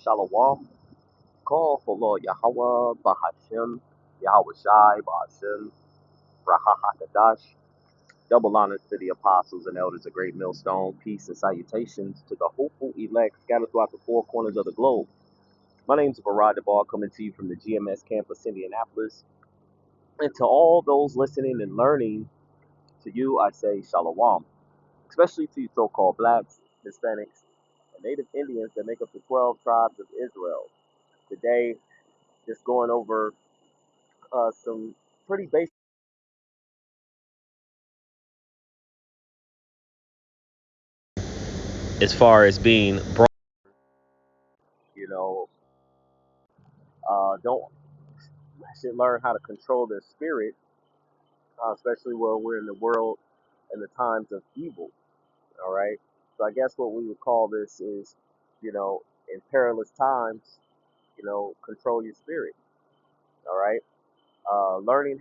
Shalom. Call for Lord Yahweh, Bahashem, Yahweh Shai, Bahashem, Rahahakadash. Double honors to the apostles and elders of Great Millstone. Peace and salutations to the hopeful elect scattered throughout the four corners of the globe. My name is Barad Debar, coming to you from the GMS campus, Indianapolis. And to all those listening and learning, to you I say Shalom. Especially to you so-called blacks, Hispanics, and Native Indians that make up the 12 tribes of Israel. Today, just going over some pretty basic, as far as being brought, you know, don't should learn how to control their spirit, especially when we're in the world and the times of evil. All right. So I guess what we would call this is, in perilous times, control your spirit. All right. Learning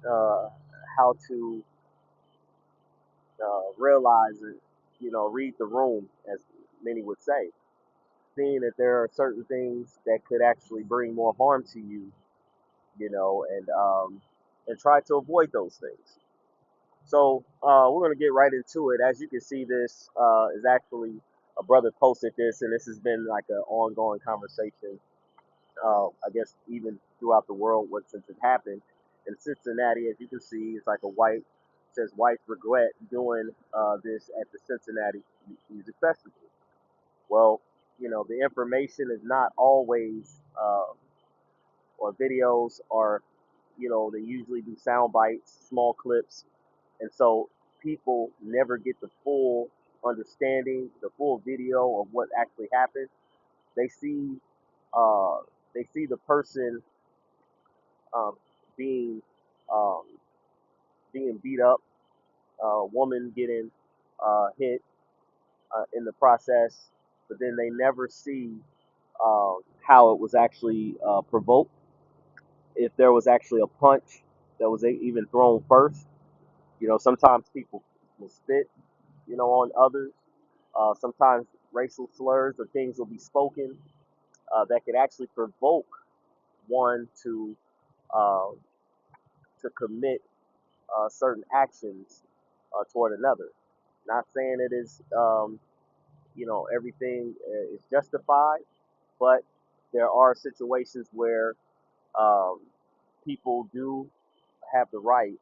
uh, how to realize it, read the room, as many would say, seeing that there are certain things that could actually bring more harm to you, and try to avoid those things. So we're gonna get right into it. As you can see, this is actually a brother posted this, and this has been like an ongoing conversation. I guess even throughout the world, since it happened in Cincinnati, as you can see, it's like a white says white regret doing this at the Cincinnati Music Festival. Well, the information is not always, or videos are, they usually do sound bites, small clips, and so people never get the full understanding, the full video of what actually happened. They see, uh, they see the person um, being um, being beat up, woman getting hit in the process, but then they never see how it was actually provoked. If there was actually a punch that was even thrown first, sometimes people will spit, on others. Sometimes racial slurs or things will be spoken that could actually provoke one uh, to commit certain actions toward another. Not saying it is, everything is justified, but there are situations where um, people do have the right,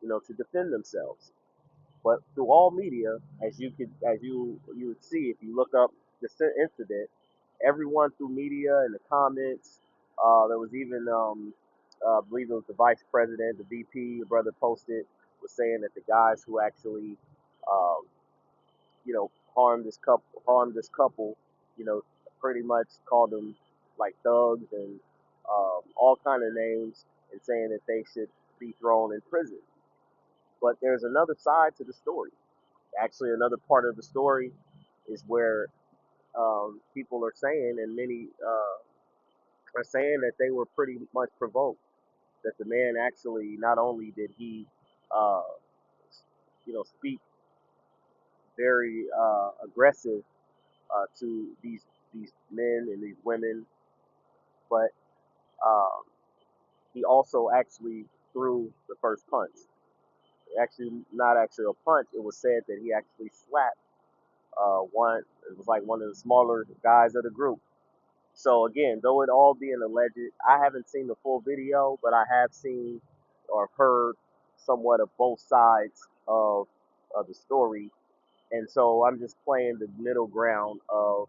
to defend themselves. But through all media, as you would see if you look up the incident, everyone through media and the comments, there was even, I believe it was the vice president, the VP, the brother posted, was saying that the guys who actually, um, harmed this couple, pretty much called them like thugs and all kind of names, and saying that they should be thrown in prison. But there's another side to the story. Actually, another part of the story is where people are saying, and many are saying, that they were pretty much provoked. That the man actually, not only did he, uh, speak very aggressive to these men and these women, but um, he also actually threw the first punch. Actually, not actually a punch. It was said that he actually slapped one. It was like one of the smaller guys of the group. So again, though it all being alleged, I haven't seen the full video, but I have seen or heard somewhat of both sides of the story, and so I'm just playing the middle ground uh,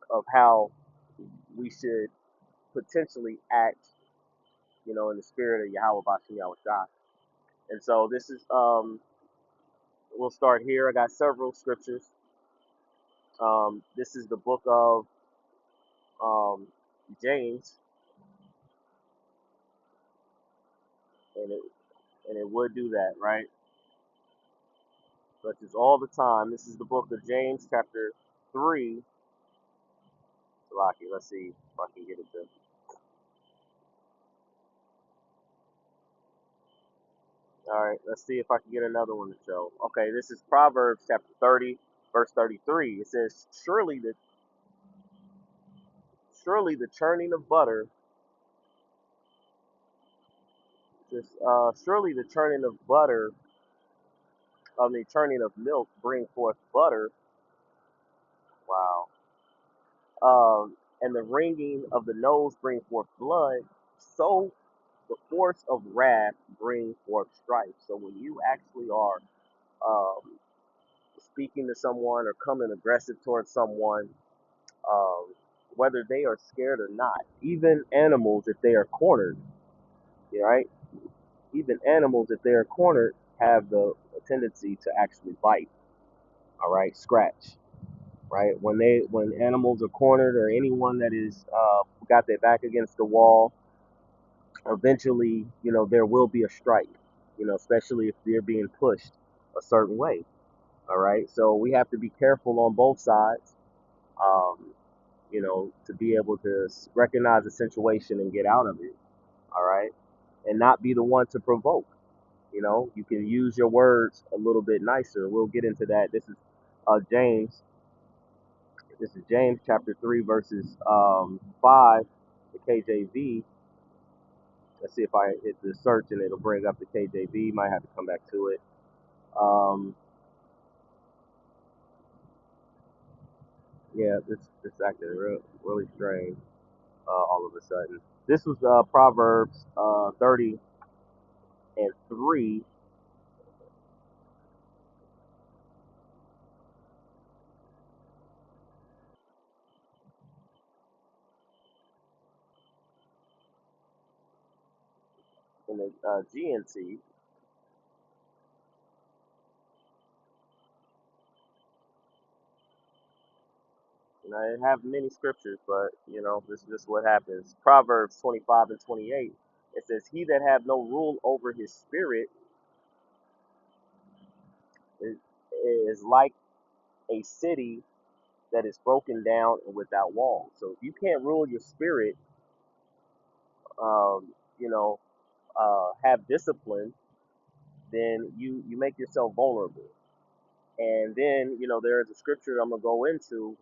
of how we should potentially act, in the spirit of Yahweh Bashim Yahweh Shai. And so this is, we'll start here. I got several scriptures. This is the book of um, James, and it would do that, right? But it's all the time. This is the book of James, chapter 3. Salaki, let's see if I can get it to. All right, let's see if I can get another one to show. Okay, this is Proverbs chapter 30. verse 33. It says, surely the churning of butter, surely the churning of butter, the churning of milk bring forth butter. Wow. And the wringing of the nose bring forth blood. So the force of wrath bring forth strife. So when you actually are um, speaking to someone or coming aggressive towards someone, um, whether they are scared or not, even animals, if they are cornered, right? Even animals, if they are cornered, have the tendency to actually bite, all right, scratch, right? When animals are cornered or anyone that is got their back against the wall, eventually, there will be a strike, especially if they're being pushed a certain way. All right. So we have to be careful on both sides, um, to be able to recognize the situation and get out of it. All right. And not be the one to provoke. You can use your words a little bit nicer. We'll get into that. James. This is James chapter 3, verses 5, the KJV. Let's see if I hit the search and it'll bring up the KJV. Might have to come back to it. Um, yeah, this acting really strange all of a sudden. This was Proverbs 30 and 3 in the GNT. I have many scriptures, but this is just what happens. Proverbs 25 and 28. It says, "He that have no rule over his spirit is, is like a city that is broken down and without walls." So if you can't rule your spirit, um, you know, have discipline, then you make yourself vulnerable. And then, there is a scripture I'm gonna go into,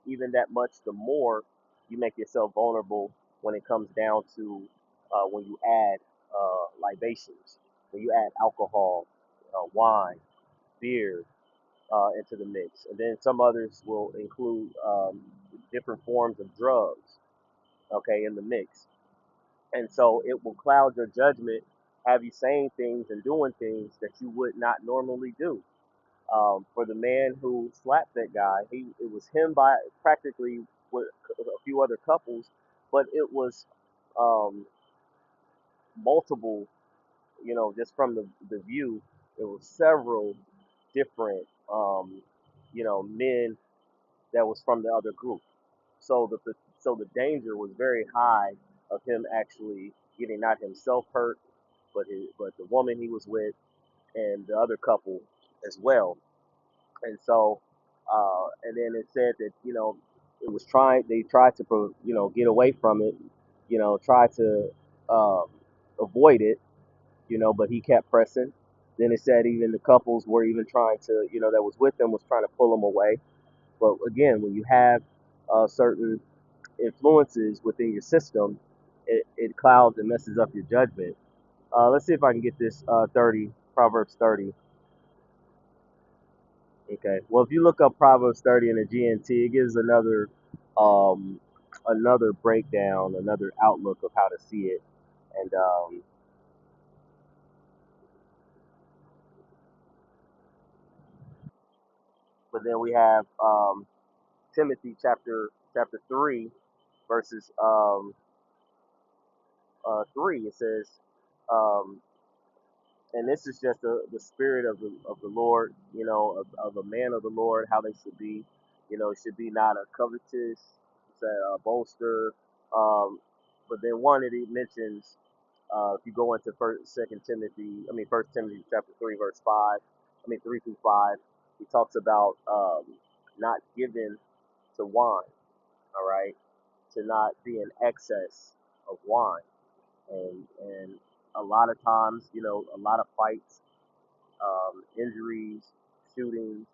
even that much the more you make yourself vulnerable when it comes down to when you add libations, when you add alcohol, wine, beer into the mix. And then some others will include different forms of drugs, okay, in the mix. And so it will cloud your judgment, have you saying things and doing things that you would not normally do. For the man who slapped that guy, it was him by practically with a few other couples, but it was um, multiple. Just from the view, it was several different men that was from the other group. So the danger was very high of him actually getting not himself hurt, but the woman he was with and the other couple as well. And so, and then it said that it was trying. They tried to get away from it. Try to um, avoid it. But he kept pressing. Then it said even the couples were even trying to that was with them was trying to pull him away. But again, when you have certain influences within your system, it clouds and messes up your judgment. Let's see if I can get this 30 Proverbs 30. Okay. Well, if you look up Proverbs 30 in the GNT, it gives um, another breakdown, another outlook of how to see it. And but then we have Timothy chapter 3 verses 3. It says, um, and this is just the spirit of the Lord, of a man of the Lord, how they should be. It should be not a covetous, a boaster. Um, but then one that he mentions, if you go into First Timothy chapter 3 verse 5, 3 through 5, he talks about not giving to wine, all right, to not be in excess of wine, and a lot of times, a lot of fights, injuries, shootings,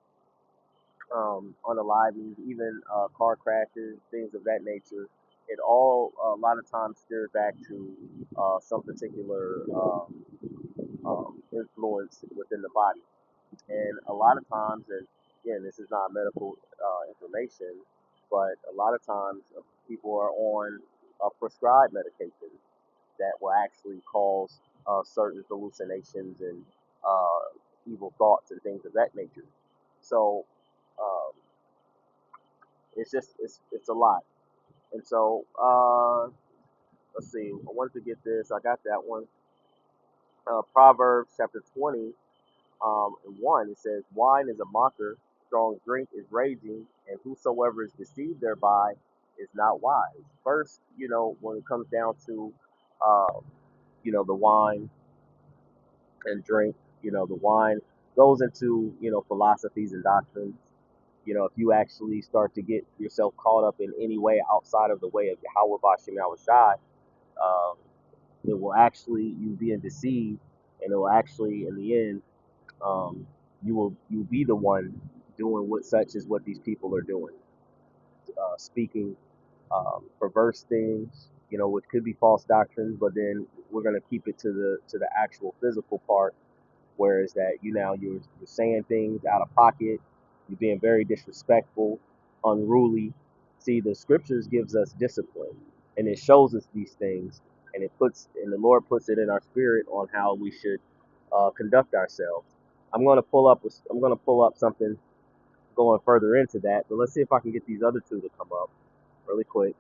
unalivings, even car crashes, things of that nature. It all a lot of times steers back to some particular influence within the body. And a lot of times, and again, this is not medical information, but a lot of times people are on prescribed medications that will actually cause certain hallucinations and evil thoughts and things of that nature. So um, it's a lot. And so let's see. I wanted to get this. I got that one. Proverbs chapter 20 and 1. It says, "Wine is a mocker, strong drink is raging, and whosoever is deceived thereby is not wise." First, when it comes down to uh, the wine and drink, the wine goes into philosophies and doctrines. If you actually start to get yourself caught up in any way outside of the way of Yahweh Bashem Yahweh Shai, um, it will actually you being deceived, and it will actually in the end, you'll be the one doing what such as what these people are doing, speaking perverse things, which could be false doctrines, but then we're gonna keep it to the actual physical part. Whereas that you're saying things out of pocket, you're being very disrespectful, unruly. See, the scriptures gives us discipline, and it shows us these things, and the Lord puts it in our spirit on how we should conduct ourselves. I'm gonna pull up something going further into that, but let's see if I can get these other two to come up really quick.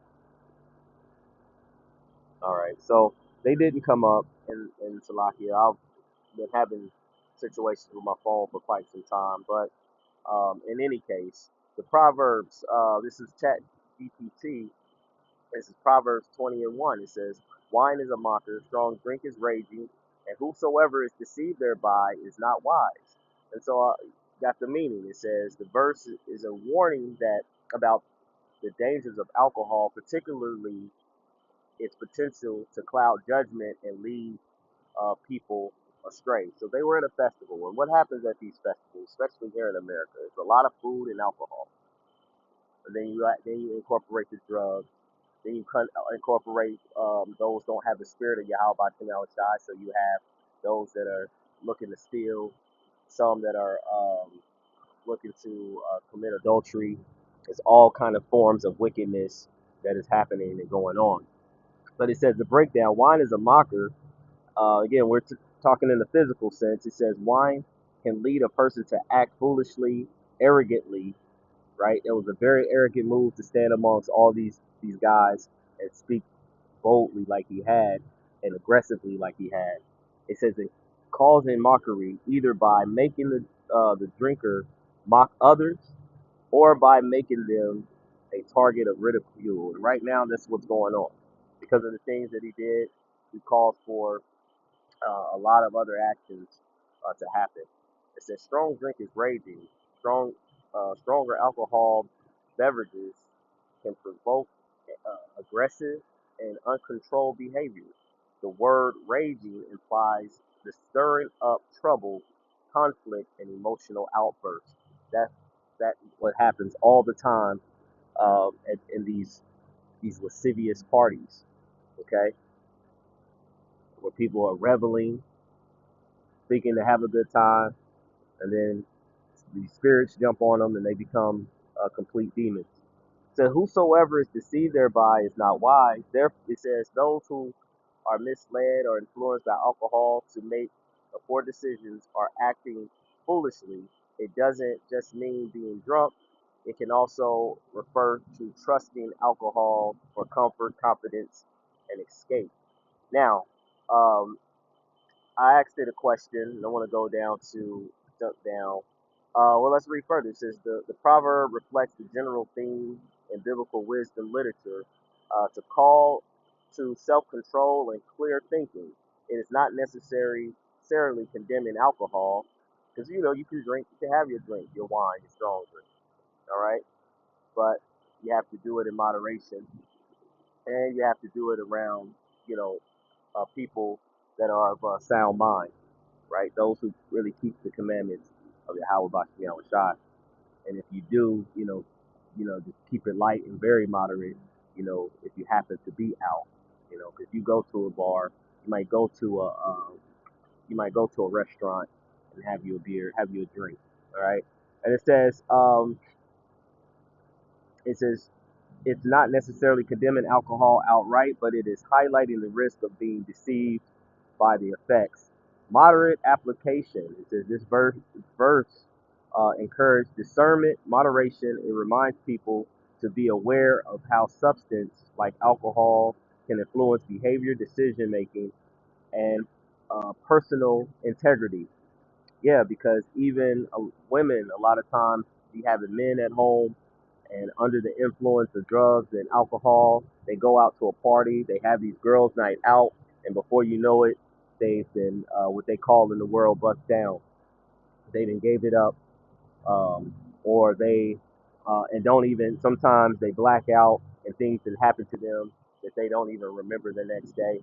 All right, so they didn't come up in Salakia. I've been having situations with my phone for quite some time, but in any case, the Proverbs, this is Chat GPT. This is Proverbs 20 and 1. It says, "Wine is a mocker, strong drink is raging, and whosoever is deceived thereby is not wise." And so got the meaning. It says the verse is a warning that about the dangers of alcohol, particularly its potential to cloud judgment and lead people astray. So they were at a festival, and what happens at these festivals, especially here in America, is a lot of food and alcohol. And then you incorporate the drugs. Then you incorporate those don't have the spirit of Yahweh Shem Shai. So you have those that are looking to steal, some that are looking to commit adultery. It's all kind of forms of wickedness that is happening and going on. But it says the breakdown: wine is a mocker. Again, we're talking in the physical sense. It says wine can lead a person to act foolishly, arrogantly, right? It was a very arrogant move to stand amongst all these guys and speak boldly like he had and aggressively like he had. It says it calls in mockery either by making the drinker mock others or by making them a target of ridicule. And right now, that's what's going on because of the things that he did. He calls for a lot of other actions to happen. It says strong drink is raging. Stronger alcohol beverages can provoke aggressive and uncontrolled behavior. The word raging implies the stirring up trouble, conflict, and emotional outbursts. That what happens all the time in these lascivious parties. Okay, where people are reveling, thinking to have a good time, and then the spirits jump on them and they become complete demons. So whosoever is deceived thereby is not wise. There it says those who are misled or influenced by alcohol to make poor decisions are acting foolishly. It doesn't just mean being drunk. It can also refer to trusting alcohol for comfort, confidence, and escape. Now, um, I asked it a question, and I want to go down to jump down. Well, let's read further. It says the proverb reflects the general theme in biblical wisdom literature to call to self-control and clear thinking. It is not necessarily condemning alcohol, because you can drink, you can have your drink, your wine, your strong drink, all right, but you have to do it in moderation, and you have to do it around you know people that are of sound mind, right? Those who really keep the commandments of Yahweh Bashim Shai. And if you do, just keep it light and very moderate. If you happen to be out, because you go to a bar, you might go to a restaurant and have you a beer, have you a drink. All right. And it says it's not necessarily condemning alcohol outright, but it is highlighting the risk of being deceived by the effects. Moderate application. It says this verse encourages discernment, moderation. It reminds people to be aware of how substance like alcohol can influence behavior, decision making, and personal integrity. Yeah, because even women, a lot of times, be having men at home and under the influence of drugs and alcohol, they go out to a party, they have these girls' night out, and before you know it, they've been what they call in the world bust down. They done gave it up, um, or they and don't even. Sometimes they black out and things that happen to them that they don't even remember the next day.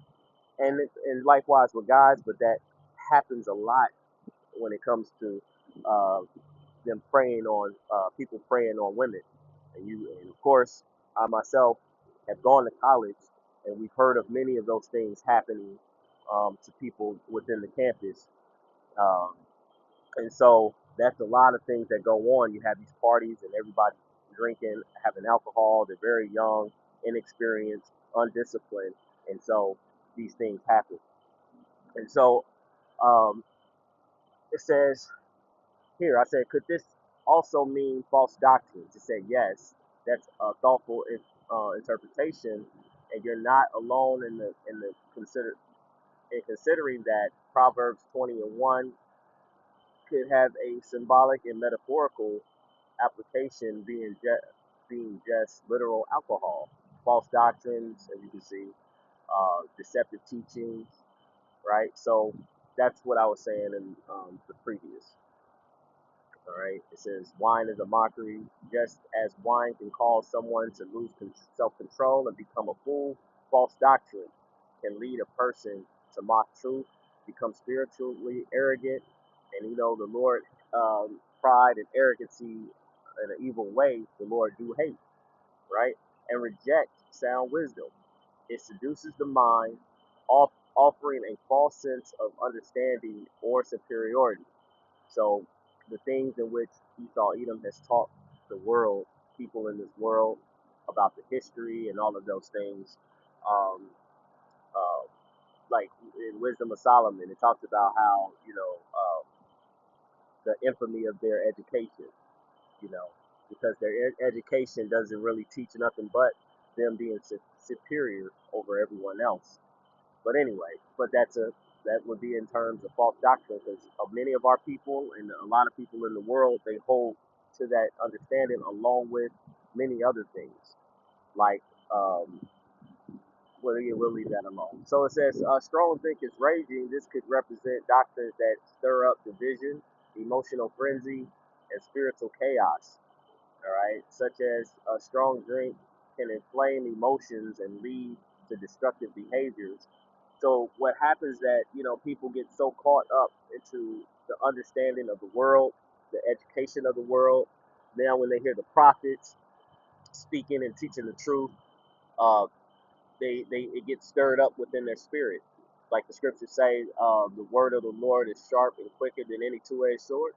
And likewise with guys, but that happens a lot when it comes to uh, them preying on people preying on women. And of course, I myself have gone to college, and we've heard of many of those things happening to people within the campus. Um, and so that's a lot of things that go on. You have these parties, and everybody drinking, having alcohol. They're very young, inexperienced, undisciplined, and so these things happen. And so um, it says here, I said, could this also mean false doctrines? It said, yes, that's a thoughtful interpretation, and you're not alone in considering that Proverbs 20:1 could have a symbolic and metaphorical application, being just literal alcohol, false doctrines, as you can see, deceptive teachings, right? So that's what I was saying in the previous. All right. It says wine is a mockery. Just as wine can cause someone to lose self-control and become a fool, false doctrine can lead a person to mock truth, become spiritually arrogant, and the Lord, pride and arrogancy in an evil way, the Lord do hate, right? And reject sound wisdom. It seduces the mind, offering a false sense of understanding or superiority. So the things in which Esau Edom has taught the world, people in this world, about the history and all of those things, um, uh, like in Wisdom of Solomon, it talks about how the infamy of their education, you know, because their education doesn't really teach nothing but them being superior over everyone else. But anyway, that would be in terms of false doctrine, because of many of our people and a lot of people in the world, they hold to that understanding along with many other things. Like, well, yeah, we'll leave that alone. So it says, strong think is raging. This could represent doctrines that stir up division, emotional frenzy, and spiritual chaos. All right, such as a strong drink can inflame emotions and lead to destructive behaviors. So what happens that people get so caught up into the understanding of the world, the education of the world. Now when they hear the prophets speaking and teaching the truth, uh, they it gets stirred up within their spirit. Like the scriptures say, the word of the Lord is sharp and quicker than any two-edged sword.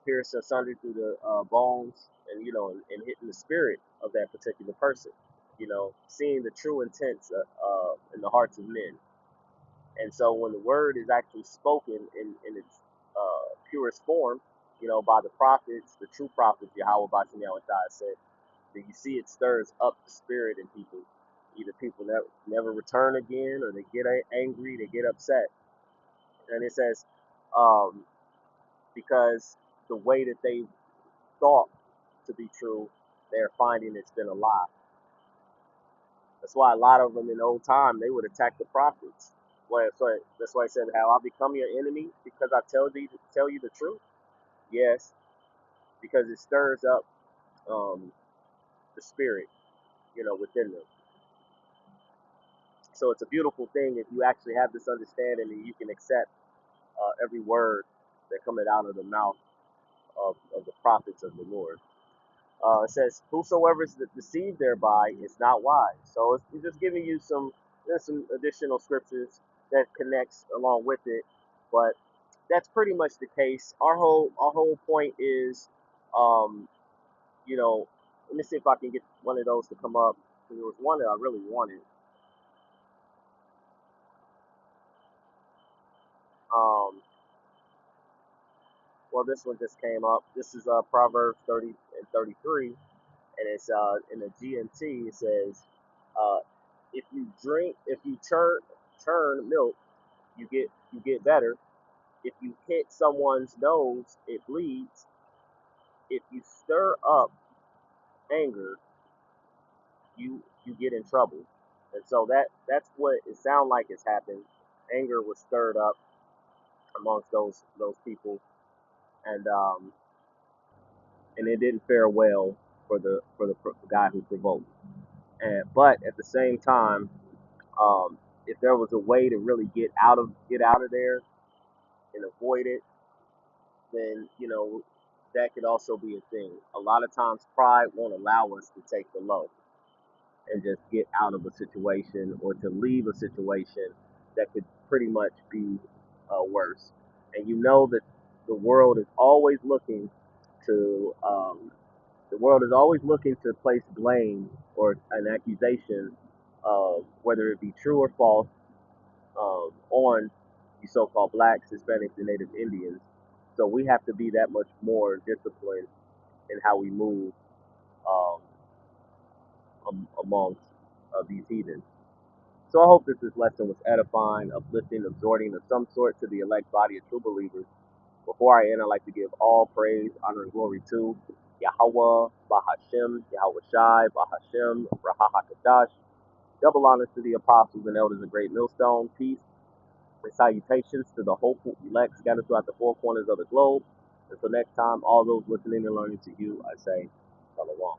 Pierce asunder through the bones, and hitting the spirit of that particular person. Seeing the true intents in the hearts of men. And so when the word is actually spoken in its purest form, by the prophets, the true prophets, Yahweh Bashim Yahweh said, that you see it stirs up the spirit in people. Either people never return again, or they get angry, they get upset. And it says, um, because the way that they thought to be true, they're finding it's been a lie. That's why a lot of them in the old time, they would attack the prophets. Well, so that's why I said, "Have I become your enemy because I tell you the truth?" Yes, because it stirs up um, the spirit, within them. So it's a beautiful thing if you actually have this understanding and you can accept every word that coming out of the mouth of the prophets of the Lord. It says, "Whosoever is deceived thereby is not wise." So it's just giving you there's some additional scriptures that connects along with it, but that's pretty much the case. Our whole point is, um, you know, let me see if I can get one of those to come up. There was one that I really wanted. Um, well, this one just came up. This is Proverbs 30 and 33, and it's in the GNT. It says, uh, if you turn milk, you get better. If you hit someone's nose, it bleeds. If you stir up anger, you get in trouble. And so that's what it sounds like has happened. Anger was stirred up amongst those people, and it didn't fare well for the guy who provoked. And but at the same time, if there was a way to really get out of there and avoid it, then that could also be a thing. A lot of times, pride won't allow us to take the low and just get out of a situation or to leave a situation that could pretty much be worse. And you know that the world is always looking to the world is always looking to place blame or an accusation, whether it be true or false, on the so-called blacks, Hispanics, and Native Indians. So we have to be that much more disciplined in how we move um, amongst these heathens. So I hope that this lesson was edifying, uplifting, exhorting of some sort to the elect body of true believers. Before I end, I'd like to give all praise, honor, and glory to Yahweh, Bahashem, Yahweh Shai, Bahashem, Rahahakadash. Double honors to the apostles and elders of Great Millstone. Peace and salutations to the hopeful elect scattered throughout the four corners of the globe. Until next time, all those listening and learning to you, I say, Shalom.